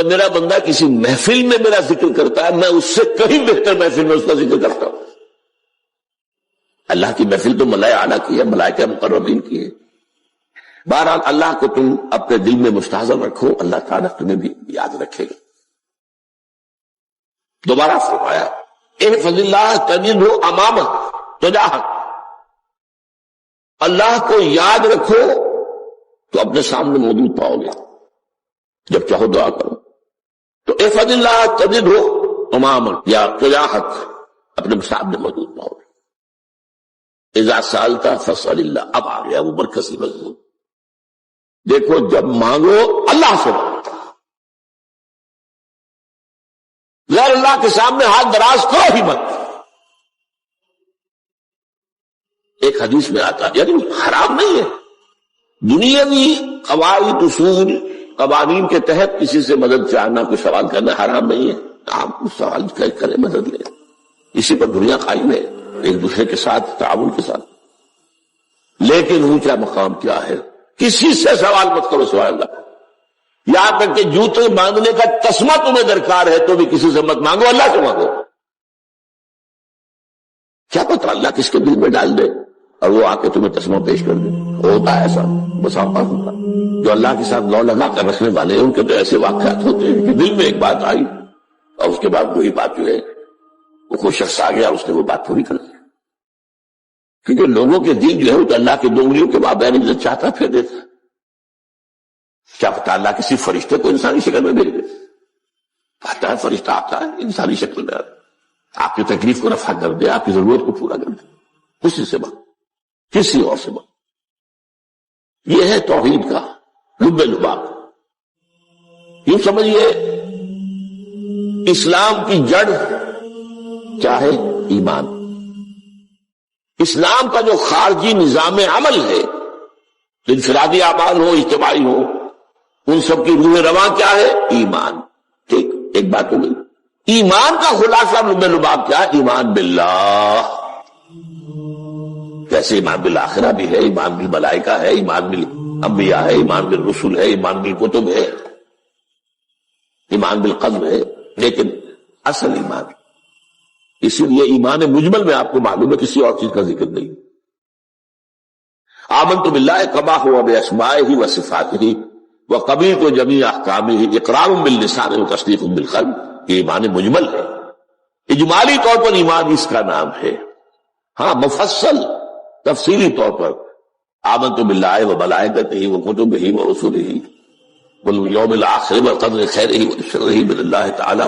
میرا بندہ کسی محفل میں میرا ذکر کرتا ہے، میں اس سے کہیں بہتر محفل میں اس کا ذکر کرتا ہوں۔ اللہ کی محفل تو ملائکہ اعلیٰ کی ہے، ملائکہ مقربین کی ہے۔ بہرحال اللہ کو تم اپنے دل میں مستحضر رکھو، اللہ تعالیٰ تمہیں بھی یاد رکھے گا۔ دوبارہ فرمایا احفظ اللہ تجدہ امامک تجاہک، اللہ کو یاد رکھو تو اپنے سامنے موجود پاؤ گے، جب چاہو دعا کرو تو احفظ اللہ تجدہ امامک یا تجاہک، اپنے سامنے موجود پاؤ گے۔ اذا سألت فاسأل اللہ، اب آ گیا وہ مرکزی مضمون۔ دیکھو جب مانگو اللہ سے مانگو، غیر اللہ کے سامنے ہاتھ دراز کرو ہی مت۔ ایک حدیث میں آتا ہے، یعنی حرام نہیں ہے، دنیاوی قواعد اصول قوانین کے تحت کسی سے مدد چاہنا، کوئی سوال کرنا حرام نہیں ہے، آپ سوال کریں، مدد لیں، اسی پر دنیا قائم ہے، ایک دوسرے کے ساتھ تعاون کے ساتھ۔ لیکن اونچا مقام کیا ہے؟ کسی سے سوال مت کرو سوائے اللہ، یہاں تک کہ جوتے باندھنے کا تسمہ تمہیں درکار ہے تو بھی کسی سے مت مانگو، اللہ سے مانگو۔ کیا پتہ اللہ کس کے دل میں ڈال دے اور وہ آ کے تمہیں تسمہ پیش کر دے، ہوتا ہے ایسا بس آپ ہوتا۔ جو اللہ کے ساتھ لو لگا کر رکھنے والے ہیں ان کے تو ایسے واقعات ہوتے ہیں کہ دل میں ایک بات آئی اور اس کے بعد وہی بات جو ہے وہ کوئی شخص آ گیا اس نے وہ بات پوری کر دی، کیونکہ لوگوں کے دل جو ہے وہ تو اللہ کے دو انگلیوں کے مابین عزت چاہتا پھر دیتا۔ کیا پتہ اللہ کسی فرشتے کو انسانی شکل میں بھیج دے، آتا ہے فرشتہ، آتا ہے انسانی شکل میں، آپ کی تکلیف کو رفع کر دے، آپ کی ضرورت کو پورا کر دے، کسی سے بات، کسی اور سے بات۔ یہ ہے توحید کا لب لباب۔ یوں سمجھیے اسلام کی جڑ کیا ہے؟ ایمان۔ اسلام کا جو خارجی نظام عمل ہے، انفرادی اعمال ہو اجتماعی ہو، ان سب کی روح رواں کیا ہے؟ ایمان۔ ٹھیک، ایک بات ہو گئی۔ ایمان کا خلاصہ لب لباب کیا ہے؟ ایمان باللہ۔ جیسے ایمان بالآخرہ بھی ہے، ایمان بالملائکہ ہے، ایمان بالانبیاء ہے، ایمان بالرسل ہے، ایمان بالکتب ہے، ایمان بالقدر ہے، لیکن اصل ایمان، اسی لیے ایمان مجمل میں آپ کو معلوم ہے کسی اور چیز کا ذکر نہیں۔ آمنت باللہ کما ہوا باسمائہ وصفاتہ وقبلت جمیع احکامہ اقرار باللسان وتصدیق بالقلب، یہ ایمان مجمل ہے۔ اجمالی طور پر ایمان اس کا نام ہے، ہاں مفصل تفصیلی طور پر آمنت باللہ وملائکتہ وکتبہ ورسلہ والیوم الآخر والقدر خیرہ وشرہ من اللہ تعالی۔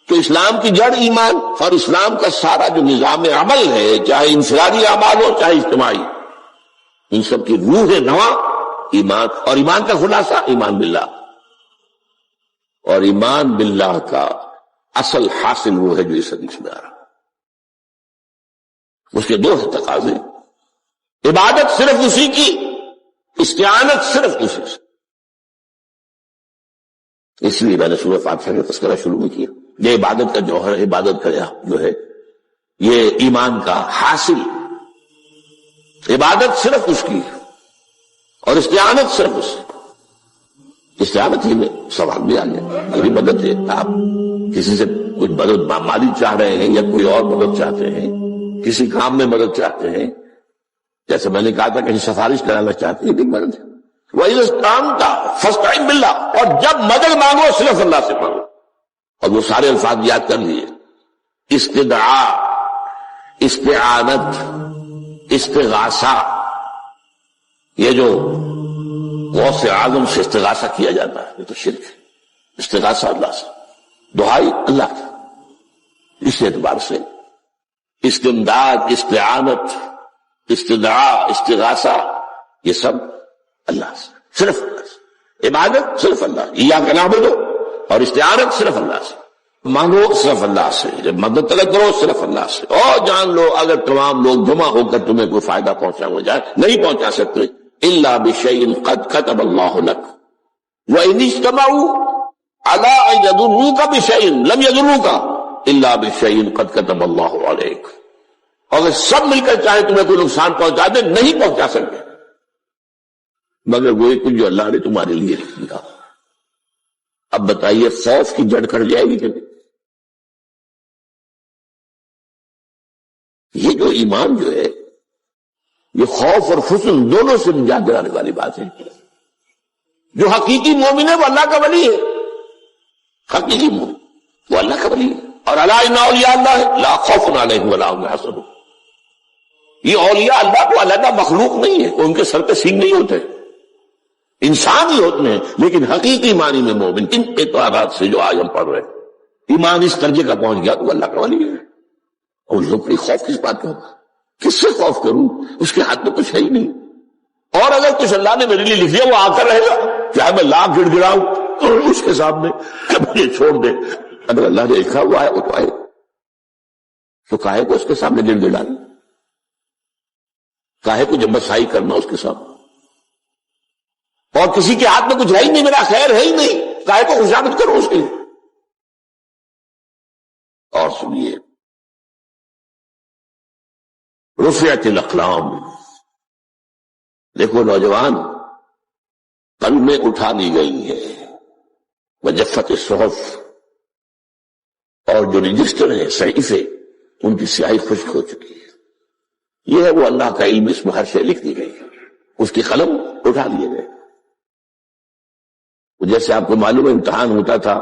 تو اسلام کی جڑ ایمان، اور اسلام کا سارا جو نظام عمل ہے، چاہے انفرادی اعمال ہو چاہے اجتماعی، ان سب کی روح نواں ایمان، اور ایمان کا خلاصہ ایمان باللہ۔ اور ایمان باللہ کا اصل حاصل وہ ہے جو اس حدیث میں آ رہا، اس کے دو تقاضے، عبادت صرف اسی کی، استعانت صرف اسی سے۔ اس لیے میں نے سورہ فاتحہ کا تذکرہ شروع میں کیا، یہ عبادت کا جوہر ہے، عبادت کا جو ہے یہ ایمان کا حاصل، عبادت صرف اس کی اور استعانت صرف اس سے۔ استعانت ہی میں سوال بھی آ گیا، میری مدد ہے، آپ کسی سے کچھ مدد مالی چاہ رہے ہیں یا کوئی اور مدد چاہتے ہیں، کسی کام میں مدد چاہتے ہیں، جیسے میں نے کہا تھا کہیں سفارش کرانا چاہتے ہیں، ایک مدد ہے۔ وَإِذَا اسْتَعَنْتَ فَاسْتَعِنْ بِاللَّهِ، اور جب مدد مانگو صرف اللہ سے مانگو۔ اور وہ سارے الفاظ یاد کر لیے، استدعاء، استعانت، استغاثہ، یہ جو غوث اعظم سے استغاثہ کیا جاتا ہے یہ تو شرک ہے۔ استغاثہ اللہ سے، دعائی اللہ کی، اس اعتبار سے استمداد، استعانت، استدعاء، استغاثہ، یہ سب اللہ سے، صرف اللہ سے۔ عبادت صرف اللہ، ایاک نعبد، اور استعانت صرف اللہ سے، مانگو صرف اللہ سے، جب مدد طلب کرو صرف اللہ سے۔ اور جان لو اگر تمام لوگ جمع ہو کر تمہیں کوئی فائدہ پہنچا جائے، نہیں پہنچا سکتے، الا بشیء قد کتب اللہ لک وان اجتمعوا علی ان یضروک بشیء لم یضروک الا بشیء قد کتب اللہ علیک، اگر سب مل کر چاہے تمہیں کوئی نقصان پہنچا دے نہیں پہنچا سکتے مگر وہی کچھ جو اللہ نے تمہارے لیے لکھ دیا۔ اب بتائیے خوف کی جڑ کٹ جائے گی کہ نہیں؟ یہ جو ایمان جو ہے یہ خوف اور حسن دونوں سے نجات دلانے والی بات ہے. جو حقیقی مومن ہے وہ اللہ کا ولی ہے. حقیقی مومن وہ اللہ کا ولی ہے. اور الا ان اولیاء اللہ لا خوف علیہم ولا هم يحزنون. یہ اولیاء اللہ کو علیحدہ مخلوق نہیں ہے, ان کے سر پہ سینگ نہیں ہوتے, انسان ہی ہوتے ہیں. لیکن حقیقی معنی میں مومن ان اعتبارات سے جو آج ہم پڑھ رہے ہیں, ایمان اس درجے کا پہنچ گیا تو اللہ کا ولی ہے. اور لوگ کوئی خوف کس بات کا ہوگا؟ کس سے خوف کروں؟ اس کے ہاتھ میں کچھ ہے ہی نہیں. اور اگر کچھ اللہ نے میرے لیے لکھ دیا وہ آ کر رہے گا, چاہے میں لاکھ گڑ گڑاؤں اس کے سامنے مجھے چھوڑ دے. اگر اللہ نے لکھا ہوا ہے وہ تو آئے, تو کاہے کو اس کے سامنے گڑ گڑانا, کاہے کو جمبسائی کرنا اس کے سامنے. اور کسی کے ہاتھ میں کچھ ہے ہی نہیں, میرا خیر ہے ہی نہیں, کاہے کو خوشامد کرو اس کے لیے. اور سنیے, رفعت الاقلام, دیکھو نوجوان, قلمیں اٹھا لی گئی ہیں, وجفت الصحف, اور جو رجسٹر ہیں صحیفے ان کی سیاہی خشک ہو چکی ہے. یہ ہے وہ اللہ کا علم, اس میں ہر شے لکھ دی گئی, اس کی قلم اٹھا لیے گئے. جیسے آپ کو معلوم ہے امتحان ہوتا تھا,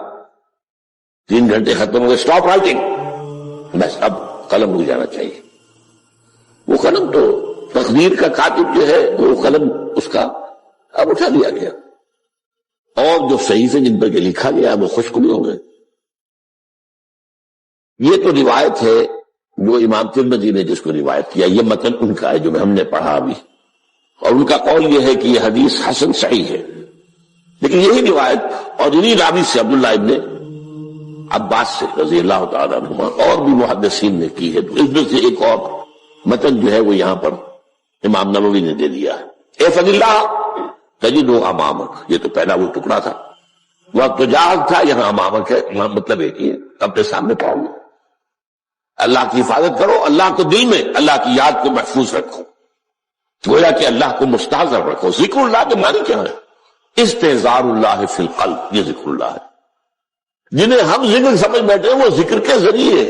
3 گھنٹے ختم ہو گئے, اسٹاپ رائٹنگ, بس اب قلم رک جانا چاہیے. وہ قلم تو تقدیر کا کاتب جو ہے وہ قلم اس کا اب اٹھا لیا گیا, اور جو صحیفے جن پر کے لکھا گیا وہ خشک بھی ہو گئے. یہ تو روایت ہے جو امام ترمذی نے جس کو روایت کیا, یہ متن ان کا ہے جو ہم نے پڑھا ابھی, اور ان کا قول یہ ہے کہ یہ حدیث حسن صحیح ہے. لیکن یہی روایت اور انہی راوی سے عبداللہ ابن عباس سے رضی اللہ تعالیٰ عنہما اور بھی محدثین نے کی ہے. تو اس میں سے ایک اور متن جو ہے وہ یہاں پر امام نووی نے دے دیا ہے. اے فضل اللہ تجدہ امامک, یہ تو پہلا وہ ٹکڑا تھا, وقت تو جاہد تھا, یہاں امامک ہے. مطلب ایک ہی ہے, اپنے سامنے پاؤ گے. اللہ کی حفاظت کرو, اللہ کو دل میں, اللہ کی یاد کو محفوظ رکھو, گویا کہ اللہ کو مستحضر رکھو. ذکر اللہ کے معنی کیا ہے؟ استحضار اللہ فی القلب, یہ ذکر اللہ ہے. جنہیں ہم ذکر سمجھ بیٹھے وہ ذکر کے ذریعے,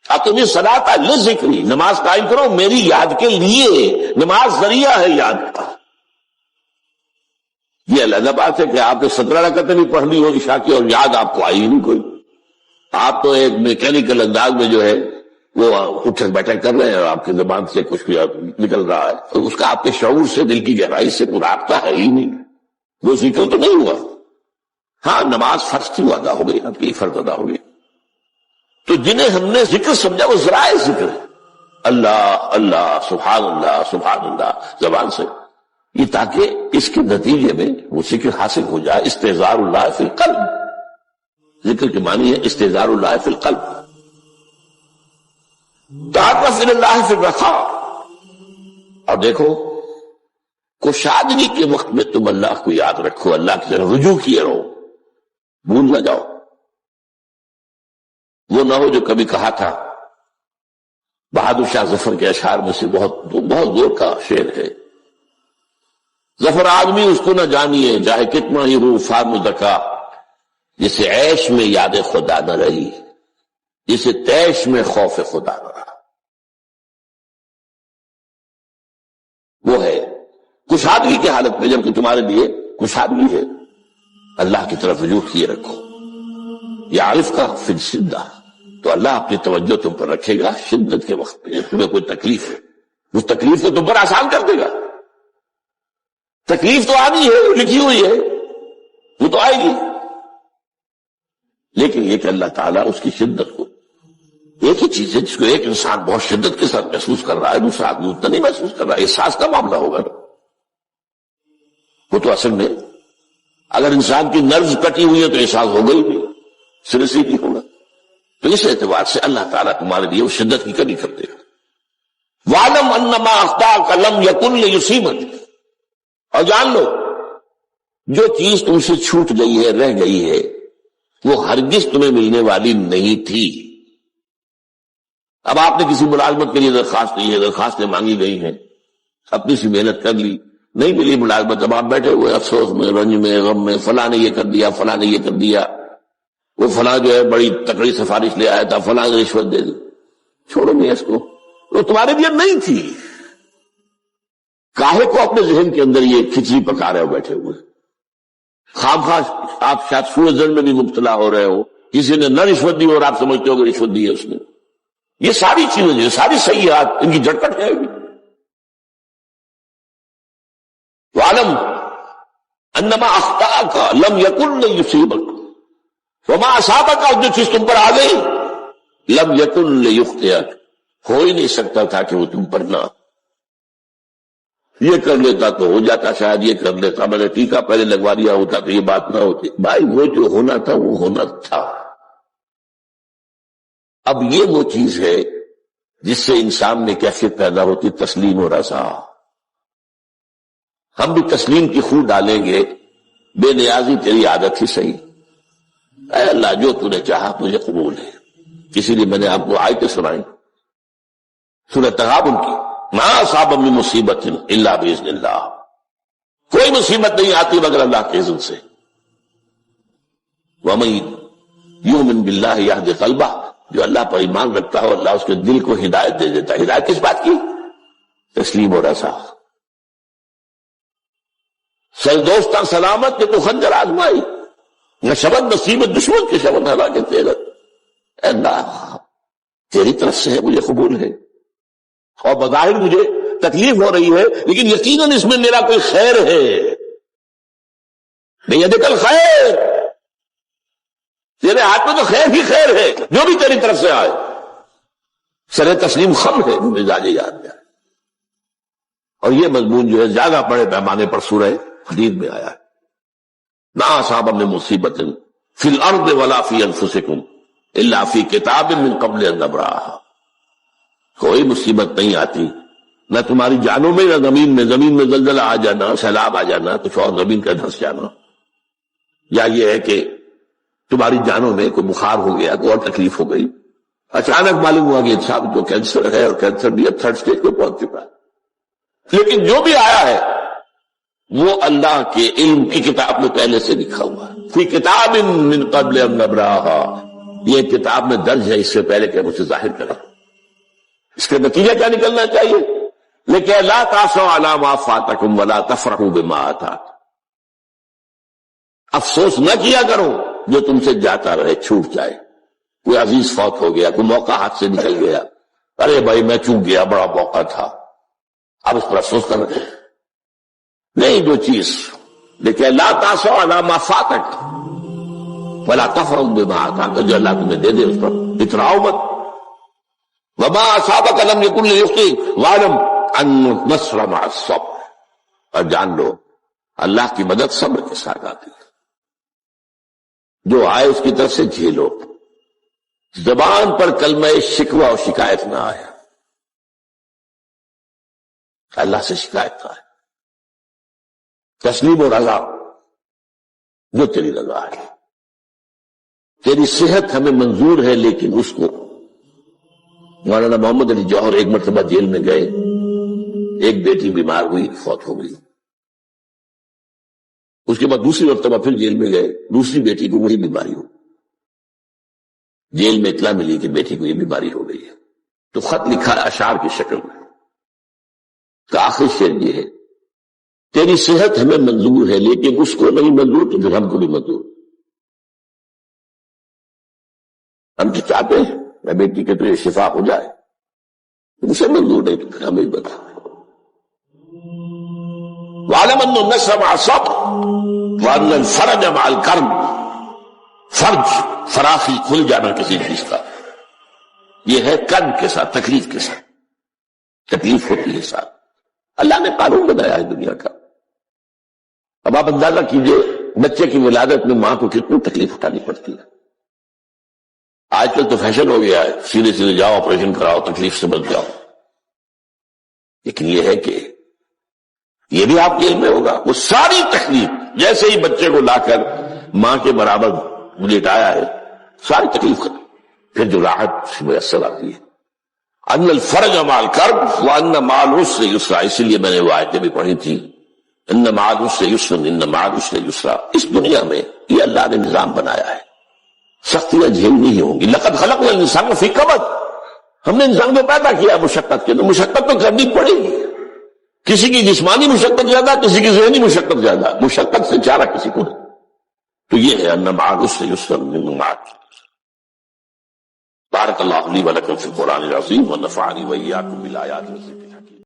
اپنی صلاۃ للذکری, نماز قائم کرو میری یاد کے لیے, نماز ذریعہ ہے یاد کا. یہ علیحدہ بات ہے کہ آپ نے 17 رکعتیں بھی پڑھ لی ہو عشاء کی اور یاد آپ کو آئی ہی نہیں کوئی. آپ تو ایک میکینیکل انداز میں جو ہے وہ اٹھک بیٹھک کر رہے ہیں اور آپ کی زبان سے کچھ بھی نکل رہا ہے, اور اس کا آپ کے شعور سے, دل کی گہرائی سے کوئی رابطہ ہے ہی نہیں, وہ ذکر تو نہیں ہوا. ہاں نماز فرض تھی وہ ادا ہو گئی, آپ کی فرض ادا ہو گئی. تو جنہیں ہم نے ذکر سمجھا وہ ذرائع ذکر ہے, اللہ اللہ سبحان اللہ زبان سے, یہ تاکہ اس کے نتیجے میں وہ ذکر حاصل ہو جائے. استحضار اللہ فی القلب, ذکر کے معنی ہے استحضار اللہ فی القلب. تعرف الی اللہ فی الرخاء, اور دیکھو کشادگی کے وقت میں تم اللہ کو یاد رکھو, اللہ کی طرف رجوع کیے رہو, بھول نہ جاؤ. وہ نہ ہو جو کبھی کہا تھا, بہادر شاہ ظفر کے اشعار میں سے بہت زور کا شعر ہے, ظفر آدمی اس کو نہ جانیے چاہے کتنا ہی روح فارمدکا, جسے عیش میں یاد خدا نہ رہی, جسے تیش میں خوف خدا نہ رہا. وہ ہے کشادگی کی حالت میں, جبکہ تمہارے لیے کشادگی ہے, اللہ کی طرف رجوع کیے رکھو. یا عارف کا فی الشدہ, تو اللہ اپنی توجہ تم پر رکھے گا شدت کے وقت میں. تمہیں کوئی تکلیف ہے, اس تکلیف کو تم پر آسان کر دے گا. تکلیف تو آنی ہے, لکھی ہوئی ہے, وہ تو آئے گی. لیکن یہ کہ اللہ تعالیٰ اس کی شدت کو, ایک ہی چیز ہے جس کو ایک انسان بہت شدت کے ساتھ محسوس کر رہا ہے, دوسرا آدمی اتنا نہیں محسوس کر رہا ہے. احساس کا معاملہ ہوگا نا. وہ تو اصل میں اگر انسان کی نرز کٹی ہوئی ہے تو احساس ہوگا ہی نہیں, سرے سے نہیں ہوگا. تو اس اعتبار سے اللہ تعالیٰ تمہارے لیے وہ شدت کی کمی کر دے گا. وَعْلَمْ أَنَّمَا أَخْطَأَكَ لَمْ يَكُنْ لِيُصِيبَكَ, اور جان لو جو چیز تم سے چھوٹ گئی ہے, رہ گئی ہے, وہ ہرگز تمہیں ملنے والی نہیں تھی. اب آپ نے کسی ملازمت کے لیے درخواست کی ہے, درخواستیں مانگی گئی ہیں, اپنی سی محنت کر لی, نہیں ملی ملازمت، اب آپ بیٹھے ہوئے افسوس میں، رنج میں، غم میں، فلاں نے یہ کر دیا، فلاں نے یہ کر دیا، وہ فلاں جو ہے بڑی تکڑی سفارش لے آیا تھا، فلاں نے رشوت دے دی. چھوڑو نہیں اس کو، وہ تمہارے لیے نہیں تھی. کاہے کو اپنے ذہن کے اندر یہ کھچڑی پکا رہے ہو بیٹھے ہوئے؟ خواہ آپ شاید سوء ظن میں بھی مبتلا ہو رہے ہو، کسی نے نہ رشوت دی اور آپ سمجھتے ہو کہ رشوت دی ہے اس نے. یہ ساری چیزیں، یہ ساری سیئات، ان کی جڑ کٹ ہے. وَعَلَمْ أَنَّمَا أَخْطَأَكَ لَمْ يَكُنْ لِيُصِيبَكَ وَمَا أَصَابَكَ، جو چیز تم پر آ گئی، لَمْ يَكُنْ لِيُخْطِئَكَ، ہو ہی نہیں سکتا تھا کہ وہ تم پر نہ. یہ کر لیتا تو ہو جاتا، شاید یہ کر لیتا، میں نے ٹیکا پہلے لگوا دیا ہوتا تو یہ بات نہ ہوتی. بھائی وہ جو ہونا تھا وہ ہونا تھا. اب یہ وہ چیز ہے جس سے انسان میں کیفیت پیدا ہوتی، تسلیم و رضا. ہم بھی تسلیم کی خو ڈالیں گے، بے نیازی تیری عادت ہی صحیح. اے اللہ جو تو نے چاہا مجھے قبول ہے. اسی لیے میں نے آپ کو آیتیں سنائی سورہ تغابن کی، ما اصاب من مصیبت الا باذن اللہ، کوئی مصیبت نہیں آتی مگر اللہ کے اذن سے. ومن یؤمن باللہ یہد قلبہ، جو اللہ پر ایمان رکھتا ہو اللہ اس کے دل کو ہدایت دے دیتا ہے. ہدایت کس بات کی؟ تسلیم و رضا. سر دوستاں سلامت کہ تو خنجر آزمائی، نہ شبد نصیبت دشمن کے شبد ہلا کے تیرت. اے اللہ تیری طرف سے ہے، مجھے قبول ہے، اور بظاہر مجھے تکلیف ہو رہی ہے لیکن یقیناً اس میں میرا کوئی خیر ہے. بیدک الخیر، تیرے ہاتھ میں تو خیر ہی خیر ہے، جو بھی تیری طرف سے آئے. سر تسلیم خم ہے مزاج یاد میں. اور یہ مضمون جو ہے زیادہ بڑے پیمانے پر سورہ حدید میں آیا ہے. ما اصاب من مصیبت فی الارض ولا فی انفسکم الا فی کتاب من قبل ان نبرأها، کوئی مصیبت نہیں آتی نہ تمہاری جانوں میں نہ زمین میں زلزلہ آ جانا، سیلاب آ جانا، کچھ اور زمین کا دھس جانا، یا یہ ہے کہ تمہاری جانوں میں کوئی بخار ہو گیا، کوئی اور تکلیف ہو گئی، اچانک معلوم ہوا کہ صاحب جو کینسر ہے، اور کینسر بھی اب 3rd stage پہ پہنچ چکا ہے. لیکن جو بھی آیا ہے وہ اللہ کے علم کی کتاب میں پہلے سے لکھا ہوا ہے. فی کتاب من قبل ان نبرأها، یہ کتاب میں درج ہے اس سے پہلے کہ ہم اسے ظاہر کریں. اس کا نتیجہ کیا نکلنا چاہیے؟ لیکن لا تاسوا علی ما فاتکم ولا تفرحوا بما آتاکم، افسوس نہ کیا کرو جو تم سے جاتا رہے، چھوٹ جائے. کوئی عزیز فوت ہو گیا، کوئی موقع ہاتھ سے نکل گیا، ارے بھائی میں چوک گیا، بڑا موقع تھا، اب اس پر افسوس کر رہے نہیں. جو چیز لیکن لا تاسوا علی ما فاتک ولا تفرحوا بما آتاک، جو اللہ تمہیں دے دے اس پر اتراؤ مت. وما اصابک لم یکن لیخطئک واعلم ان النصر مع الصبر، اور جان لو اللہ کی مدد صبر کے ساتھ آتی ہے. جو آئے اس کی طرف سے جھیلو. زبان پر کلمہ شکوہ اور شکایت نہ آئے، اللہ سے شکایت نہ آئے. تسلیم و رضا، جو تیری رضا ہے. تیری صحت ہمیں منظور ہے لیکن اس کو، مولانا محمد علی جوہر ایک مرتبہ جیل میں گئے، ایک بیٹی بیمار ہوئی، فوت ہو گئی. اس کے بعد دوسری مرتبہ پھر جیل میں گئے، دوسری بیٹی کو وہی بیماری ہو. جیل میں اطلاع ملی کہ بیٹی کو یہ بیماری ہو گئی ہے، تو خط لکھا اشعار کی شکل میں. تو آخری شعر یہ ہے، تیری صحت ہمیں منظور ہے لیکن اس کو نہیں منظور تو پھر ہم کو بھی منظور. ہم تو چاہتے ہیں میں بیٹی کے تو یہ شفا ہو جائے، اسے منظور نہیں تو پھر ہمیں بتا. وَعَلَمَ أَنَّ النَّصْرَ مَعَ الصَّبْرِ وَأَنَّ الْفَرَجَ مَعَ الْكَرْبِ. فرج، فراخی، کھل جانا کسی چیز کا، یہ ہے کرب کے ساتھ، تکلیف کے ساتھ. تکلیف ہوتی ہے ساتھ. اللہ نے قانون بنایا ہے دنیا کا. اب آپ اندازہ کیجئے بچے کی ولادت میں ماں کو کتنی تکلیف اٹھانی پڑتی ہے. آج کل تو فیشن ہو گیا ہے، سیدھے سیدھے جاؤ آپریشن کراؤ، تکلیف سے بچ جاؤ. لیکن یہ ہے کہ یہ بھی آپ کے علم میں ہوگا، وہ ساری تکلیف جیسے ہی بچے کو لا کر ماں کے برابر لٹایا ہے، ساری تکلیف ختم. پھر جو راحت میسر آتی ہے. ان الفرج مع الکرب وان مع العسر یسرا، اسی لیے میں نے وہ آیتیں بھی پڑھی تھی ان مع العسر یسرا ان مع العسر یسرا. اس دنیا میں یہ اللہ نے نظام بنایا ہے، سختیاں جھیلنی ہی ہوں گی. لقد خلقنا الانسان فی کبد، ہم نے انسان کو پیدا کیا مشقت کے، تو مشقت تو کرنی پڑے گی. کسی کی جسمانی مشقت زیادہ، کسی کی ذہنی مشقت زیادہ، مشقت سے چارہ کسی کو نہیں. تو یہ ہے ان مع العسر یسرا ان مع العسر. بارک اللہ لی ولکم فی القرآن العظیم ونفعنی وإیاکم بالآیات والذکر